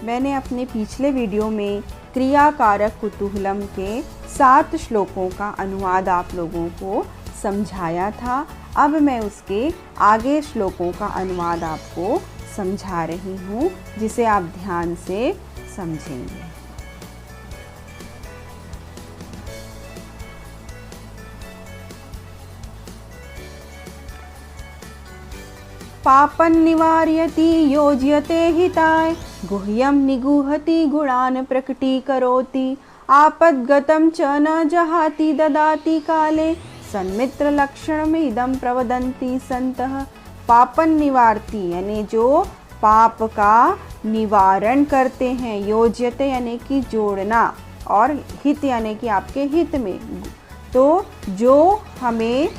मैंने अपने पिछले वीडियो में क्रियाकारक कुतूहलम के 7 श्लोकों का अनुवाद आप लोगों को समझाया था। अब मैं उसके आगे श्लोकों का अनुवाद आपको समझा रही हूँ, जिसे आप ध्यान से समझेंगे। पापं निवारयति योज्यते हिताय, गुह्यं निगूहति गुणान् प्रकटीकरोति, आपद्गतं च न जहाति ददाति काले, सन्मित्रलक्षणमिदं प्रवदन्ति सन्तः। पापं निवारति यानी जो पाप का निवारण करते हैं, योज्यते यानी कि जोड़ना, और हित यानी कि आपके हित में। तो जो हमें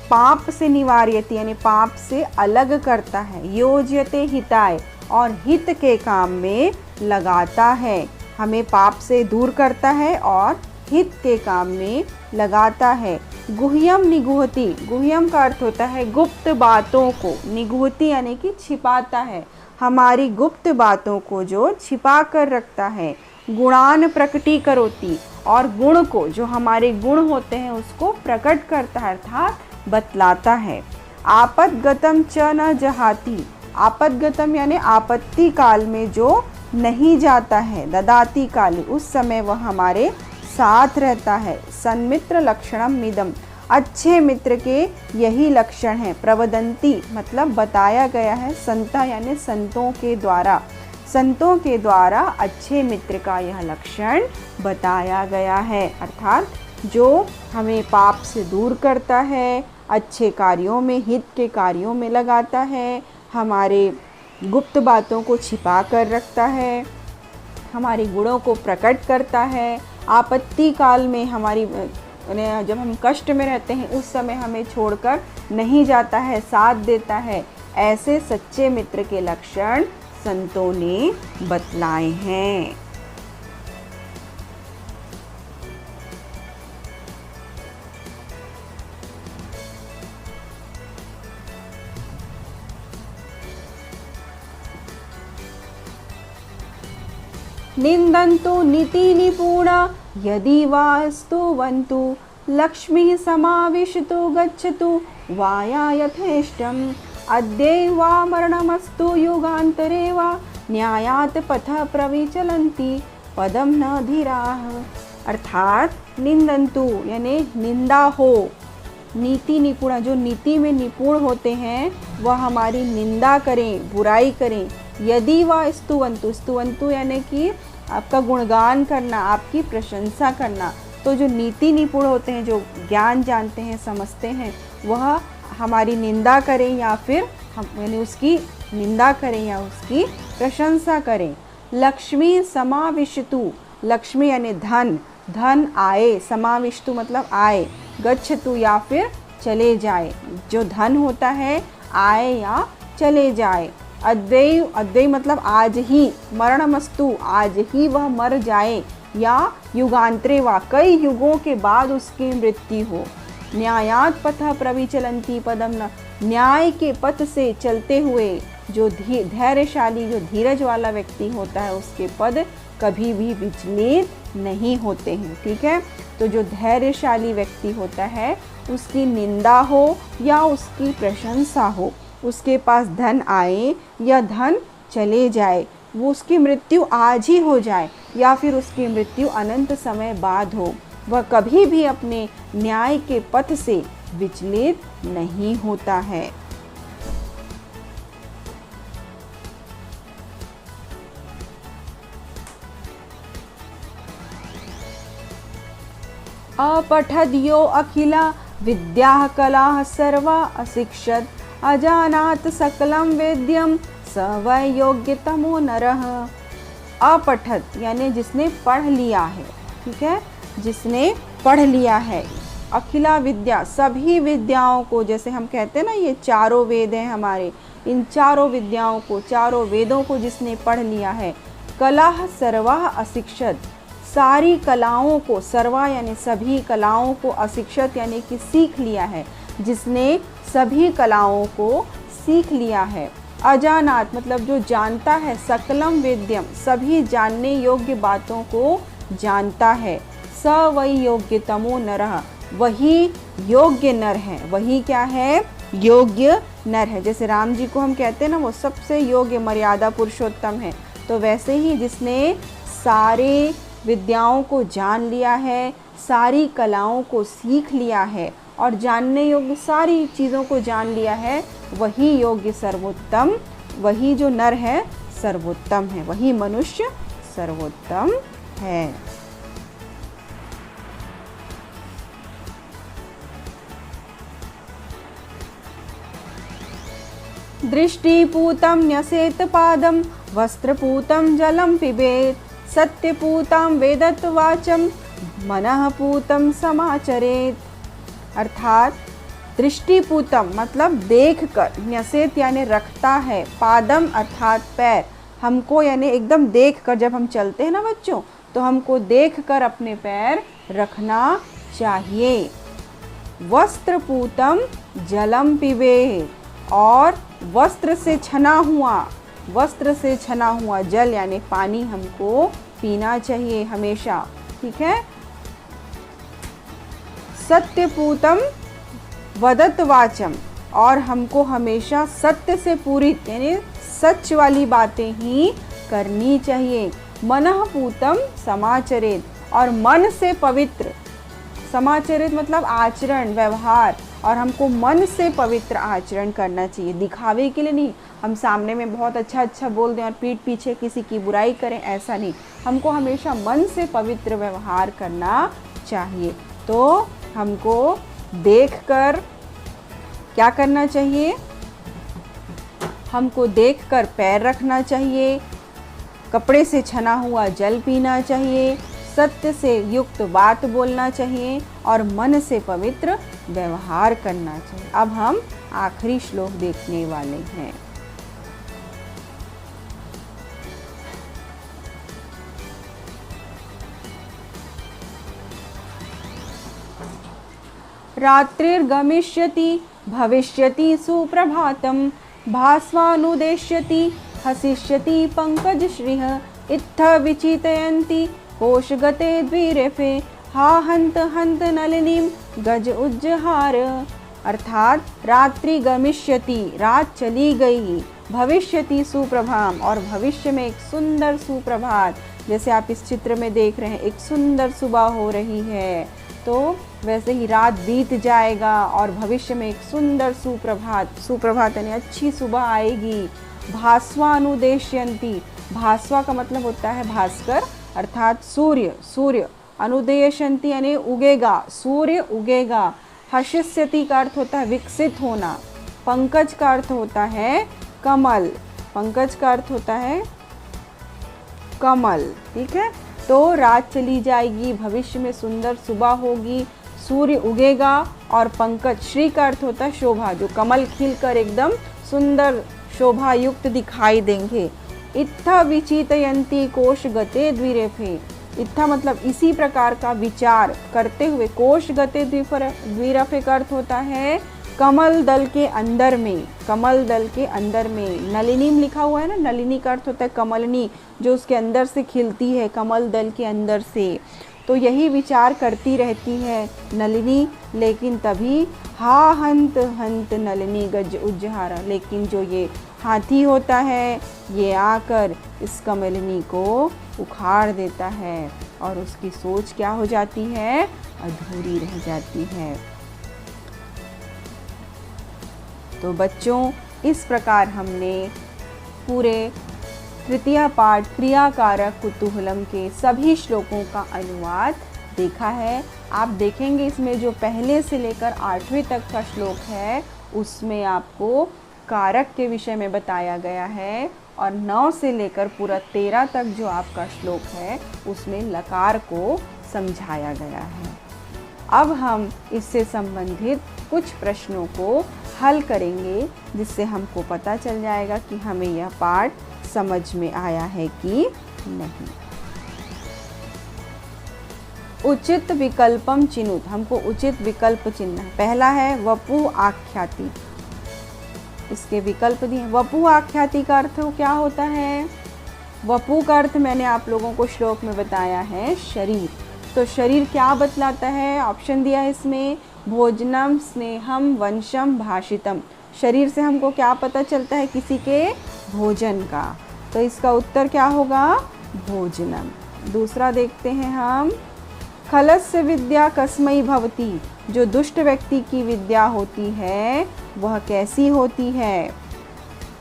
पाप से निवार्यति यानी पाप से अलग करता है, योज्यते हिताय और हित के काम में लगाता है, हमें पाप से दूर करता है और हित के काम में लगाता है। गुह्यम निगूहति, गुह्यम का अर्थ होता है गुप्त बातों को, निगूहति यानी कि छिपाता है, हमारी गुप्त बातों को जो छिपा कर रखता है। गुणान प्रकटीकरोति, और गुण को, जो हमारे गुण होते हैं उसको प्रकट करता है अर्थात बतलाता है। आपद्गतम च न जहाति, आपद्गतम यानी आपत्ति काल में जो नहीं जाता है, ददाति काले उस समय वह हमारे साथ रहता है। सन्मित्र लक्षणम मिदम, अच्छे मित्र के यही लक्षण है। प्रवदंती मतलब बताया गया है, संता यानी संतों के द्वारा, संतों के द्वारा अच्छे मित्र का यह लक्षण बताया गया है। अर्थात जो हमें पाप से दूर करता है, अच्छे कार्यों में, हित के कार्यों में लगाता है, हमारे गुप्त बातों को छिपा कर रखता है, हमारे गुणों को प्रकट करता है, आपत्ति काल में हमारी जब हम कष्ट में रहते हैं उस समय हमें छोड़कर नहीं जाता है, साथ देता है। ऐसे सच्चे मित्र के लक्षण संतों ने बतलाए हैं। निंदन्तु नीति निपुणा यदि वा स्तुवन्तु, लक्ष्मी समाविशतु गच्छतु वाया यथेष्टम्, अद्यैव वा मरणमस्तु युगान्तरे वा, न्यायात् पथः प्रविचलन्ति पदं न धीराः। अर्थात निंदन्तु यानी निंदा हो, नीति निपुणा जो नीति में निपुण होते हैं वह हमारी निंदा करें, बुराई करें। यदि वह स्तुवन्तु, स्तुवन्तु यानी कि आपका गुणगान करना, आपकी प्रशंसा करना। तो जो नीति निपुण होते हैं, जो ज्ञान जानते हैं, समझते हैं, वह हमारी निंदा करें या फिर हम यानी उसकी निंदा करें या उसकी प्रशंसा करें। लक्ष्मी समाविशतु, लक्ष्मी यानी धन, धन आए, समाविशतु मतलब आए, गच्छतु या फिर चले जाए, जो धन होता है आए या चले जाए। अद्वै, अद्वै मतलब आज ही, मरणमस्तु आज ही वह मर जाए, या युगांतरे वा कई युगों के बाद उसकी मृत्यु हो। न्यायात् पथः प्रविचलन्ति पदम न, न्याय के पथ से चलते हुए जो धैर्यशाली, जो धीरज वाला व्यक्ति होता है उसके पद कभी भी विचलित नहीं होते हैं। ठीक है, तो जो धैर्यशाली व्यक्ति होता है उसकी निंदा हो या उसकी प्रशंसा हो, उसके पास धन आए या धन चले जाए, वो उसकी मृत्यु आज ही हो जाए या फिर उसकी मृत्यु अनंत समय बाद हो, वह कभी भी अपने न्याय के पथ से विचलित नहीं होता है। अपठद् यो अखिला विद्याः कलाः सर्वा अशिक्षत, अजानात सकलम वेद्यम स वै योग्यतमो नरः। अपठत यानी जिसने पढ़ लिया है, ठीक है, जिसने पढ़ लिया है। अखिला विद्या, सभी विद्याओं को, जैसे हम कहते हैं ना ये चारों वेद हैं हमारे, इन चारों विद्याओं को, चारों वेदों को जिसने पढ़ लिया है। कलाः सर्वाः अशिक्षत, सारी कलाओं को, सर्वा यानी सभी कलाओं को, अशिक्षत यानी कि सीख लिया है, जिसने सभी कलाओं को सीख लिया है। अजानात मतलब जो जानता है, सकलम वेद्यम सभी जानने योग्य बातों को जानता है, स वही योग्यतमो नरः वही योग्य नर है। वही क्या है? योग्य नर है। जैसे राम जी को हम कहते हैं ना वो सबसे योग्य मर्यादा पुरुषोत्तम है, तो वैसे ही जिसने सारे विद्याओं को जान लिया है, सारी कलाओं को सीख लिया है और जानने योग्य सारी चीज़ों को जान लिया है, वही योग्य सर्वोत्तम, वही जो नर है सर्वोत्तम है, वही मनुष्य सर्वोत्तम है। दृष्टिपूतं न्यसेत पादं वस्त्रपूतं जलं पिबेत सत्यपूतां वेदत वाचम मनःपूतं समाचरेत। अर्थात दृष्टिपूतम मतलब देख कर, न्यसेत यानी रखता है, पादम अर्थात पैर, हमको यानी एकदम देख कर, जब हम चलते हैं ना बच्चों तो हमको देख कर अपने पैर रखना चाहिए। वस्त्रपूतम जलम पिबेत और वस्त्र से छना हुआ जल यानी पानी हमको पीना चाहिए हमेशा, ठीक है। सत्यपूतम वदत वाचम और हमको हमेशा सत्य से पूरी यानी सच वाली बातें ही करनी चाहिए। मनःपूतम समाचरित और मन से पवित्र, समाचरित मतलब आचरण व्यवहार, और हमको मन से पवित्र आचरण करना चाहिए, दिखावे के लिए नहीं। हम सामने में बहुत अच्छा बोल दें और पीठ पीछे किसी की बुराई करें, ऐसा नहीं। हमको हमेशा मन से पवित्र व्यवहार करना चाहिए। तो हमको देखकर क्या करना चाहिए? हमको देखकर पैर रखना चाहिए, कपड़े से छना हुआ जल पीना चाहिए, सत्य से युक्त बात बोलना चाहिए और मन से पवित्र व्यवहार करना चाहिए। अब हम आखिरी श्लोक देखने वाले हैं। रात्रिर्गमिष्यति भविष्यति सुप्रभातम भास्वानुदेश्यति हसिष्यति पंकजश्रीः इत्थ विचितयन्ति कोशगते द्विरेफे हा हंत हंत नलिनीम गज उज्जहार। अर्थात रात्रि गमिष्यति रात चली गई, भविष्यति सुप्रभाम और भविष्य में एक सुंदर सुप्रभात, जैसे आप इस चित्र में देख रहे हैं एक सुंदर सुबह हो रही है, तो वैसे ही रात बीत जाएगा और भविष्य में एक सुंदर सुप्रभात, सुप्रभात यानी अच्छी सुबह आएगी। भास्वानुदेश्यन्ति, भास्वा का मतलब होता है भास्कर अर्थात सूर्य, सूर्य अनुदेशंति यानी उगेगा, सूर्य उगेगा। हशिष्यति का अर्थ होता है विकसित होना। पंकज का अर्थ होता है कमल, पंकज का अर्थ होता है कमल, ठीक है। तो रात चली जाएगी, भविष्य में सुंदर सुबह होगी, सूर्य उगेगा और पंकज, श्री का अर्थ होता है शोभा, जो कमल खिलकर एकदम सुंदर शोभा युक्त दिखाई देंगे। इत्था विचितयन्ति कोश गते द्विरेफे, इत्था मतलब इसी प्रकार का विचार करते हुए, कोश गते द्विरेफे का अर्थ होता है कमल दल के अंदर में, कमल दल के अंदर में। नलिनीम लिखा हुआ है ना, नलिनी का अर्थ होता है कमलनी, जो उसके अंदर से खिलती है, कमल दल के अंदर से। तो यही विचार करती रहती है नलिनी, लेकिन तभी हा हंत हंत नलिनी गज उज्जहारा, लेकिन जो ये हाथी होता है ये आकर इस कमलिनी को उखाड़ देता है और उसकी सोच क्या हो जाती है? अधूरी रह जाती है। तो बच्चों, इस प्रकार हमने पूरे तृतीय पाठ क्रियाकारक कुतूहलम के सभी श्लोकों का अनुवाद देखा है। आप देखेंगे इसमें जो पहले से लेकर 8वीं तक का श्लोक है उसमें आपको कारक के विषय में बताया गया है, और 9 से लेकर पूरा 13 तक जो आपका श्लोक है उसमें लकार को समझाया गया है। अब हम इससे संबंधित कुछ प्रश्नों को हल करेंगे, जिससे हमको पता चल जाएगा कि हमें यह पाठ समझ में आया है कि नहीं। उचित विकल्पम चिनुत, हमको उचित विकल्प चुनना है। पहला है वपु आख्याति, इसके विकल्प दिए। वपु आख्याति का अर्थ क्या होता है? वपु का अर्थ मैंने आप लोगों को श्लोक में बताया है शरीर। तो शरीर क्या बतलाता है? ऑप्शन दिया है इसमें, भोजनम, स्नेहम, वंशम, भाषितम। शरीर से हमको क्या पता चलता है? किसी के भोजन का। तो इसका उत्तर क्या होगा? भोजनम। दूसरा देखते हैं हम, खलस्य विद्या कस्मै भवति। जो दुष्ट व्यक्ति की विद्या होती है वह कैसी होती है?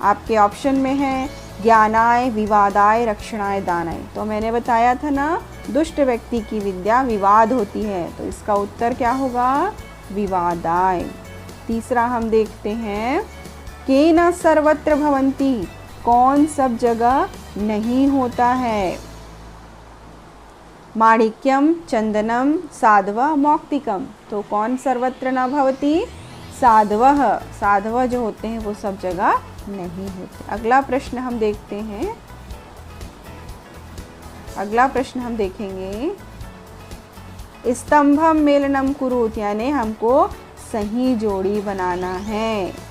आपके ऑप्शन में है ज्ञानाय, विवादाय, रक्षणाय, दानाय। तो मैंने बताया था ना, दुष्ट व्यक्ति की विद्या विवाद होती है। तो इसका उत्तर क्या होगा? विवादाय। तीसरा हम देखते हैं, केन सर्वत्र भवन्ति। कौन सब जगह नहीं होता है? माणिक्यम, चंदनम, साधव, मौक्तिकम। तो कौन सर्वत्र न भवति? साधवः। साधव जो होते हैं वो सब जगह नहीं होते। अगला प्रश्न हम देखते हैं, अगला प्रश्न हम देखेंगे, स्तंभम मेलनम कुरुत, यानी हमको सही जोड़ी बनाना है।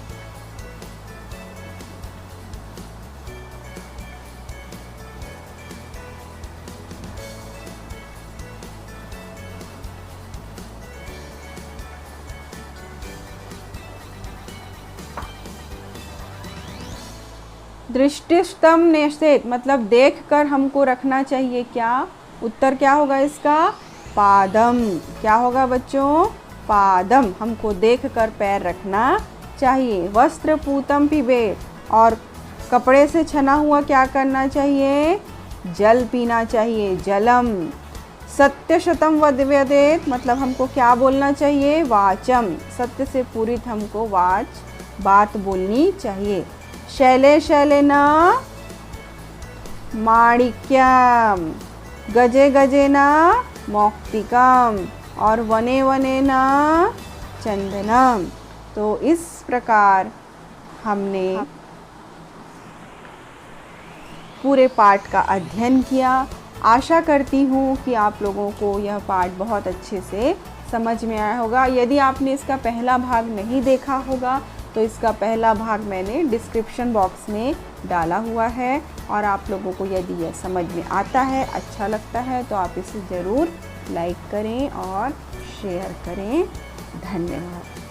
दृष्टिस्तम नेषेत, मतलब देखकर हमको रखना चाहिए। क्या उत्तर क्या होगा इसका? पादम। क्या होगा बच्चों? पादम। हमको देखकर पैर रखना चाहिए। वस्त्र पूतम पिबेत, और कपड़े से छना हुआ क्या करना चाहिए? जल पीना चाहिए, जलम। सत्य शतम वदेत, मतलब हमको क्या बोलना चाहिए? वाचम। सत्य से पूरित हमको बात बोलनी चाहिए। शैले शैले न माणिक्यम, गजे गजे न मौक्तिकम, और वने वने न चंदनम। तो इस प्रकार हमने पूरे पाठ का अध्ययन किया। आशा करती हूँ कि आप लोगों को यह पाठ बहुत अच्छे से समझ में आया होगा। यदि आपने इसका पहला भाग नहीं देखा होगा तो इसका पहला भाग मैंने डिस्क्रिप्शन बॉक्स में डाला हुआ है, और आप लोगों को यदि यह समझ में आता है, अच्छा लगता है, तो आप इसे ज़रूर लाइक करें और शेयर करें। धन्यवाद।